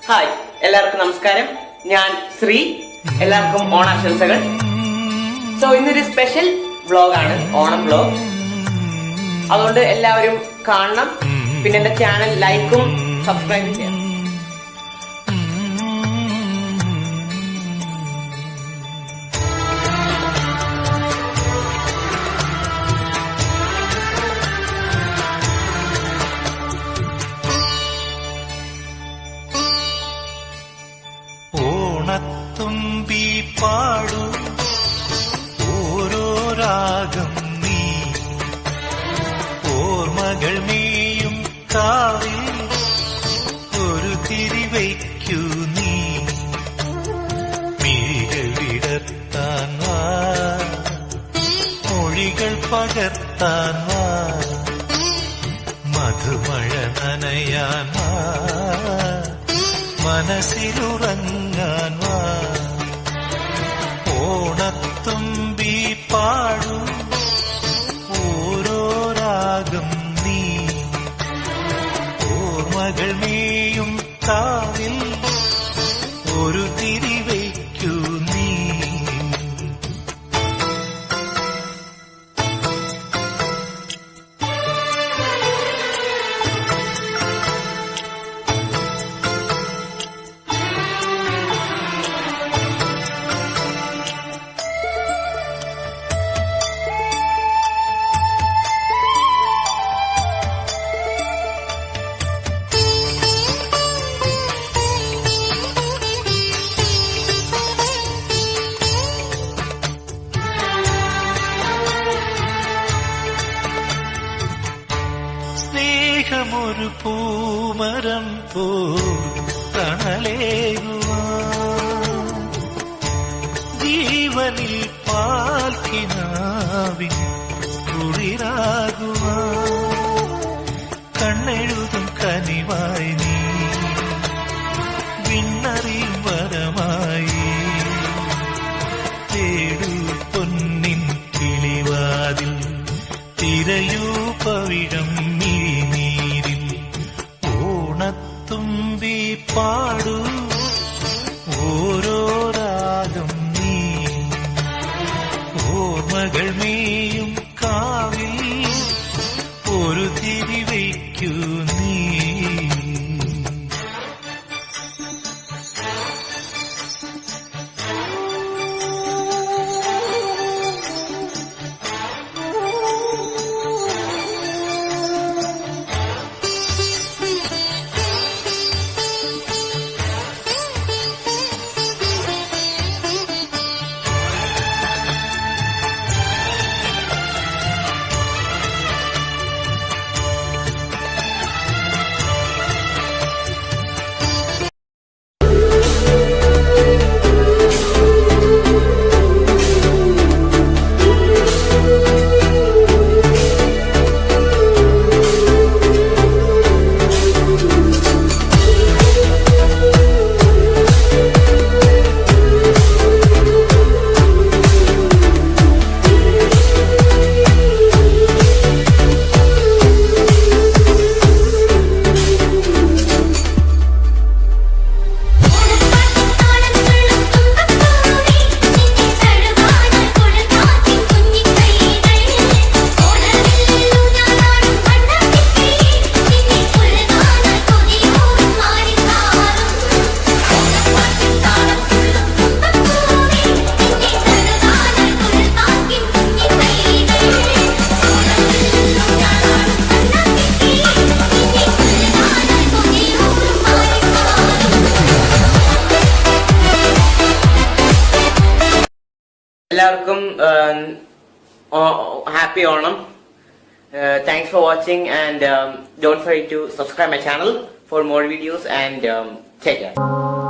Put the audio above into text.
Hi, എല്ലാവർക്കും നമസ്കാരം. ഞാൻ ശ്രീ. എല്ലാവർക്കും ഓണാശംസകൾ. ഇന്നൊരു സ്പെഷ്യൽ വ്ളോഗാണ്, ഓണം വ്ളോഗ്. അതുകൊണ്ട് എല്ലാവരും കാണണം. പിന്നെ എന്റെ ചാനൽ ലൈക്കും സബ്സ്ക്രൈബും ചെയ്യണം. ഓണത്തുമ്പി പാടു ഓരോ രാഗം നീ, ഓർമ്മകൾ നീയും കാവിൽ ഒരു തിരിവയ്ക്കൂ നീ. മിഴികൾ വിടർത്താൻ വാ, മൊഴികൾ പകർത്താൻ വാ, മധുമഴ നനയാൻ വാ, മനസ്സിലുറങ്ങാൻ വാ. ഓണത്തുമ്പി പാടു ഓരോ രാഗം നീ, ഓർമ്മകൾ നീയും കാവിൽ ഒരു തിരിവയ്ക്കൂ നീ. സ്നേഹമൊരു പൂമരം പോ തണലേകുവാൻ, ജീവനിൽ പാൽക്കിനാവിൻ കുളിരാകുവാൻ, കണ്ണെഴുതും കനിവായി നീ, വിണ്ണറിയും വരമായി തേടൂ പൊന്നിൻ കിളിവാതിൽ, തിരയൂ പവിഴം മിഴിനീരിൽ. ഓണത്തുമ്പി പാടു ഓരോ രാഗം നീ, ഓർമ്മകൾ നീയും കാവിൽ ഒരു തിരിവയ്ക്കൂ നീ. എല്ലാവർക്കും happy Onam. Thanks for watching, and don't forget to subscribe my channel for more videos, and take care.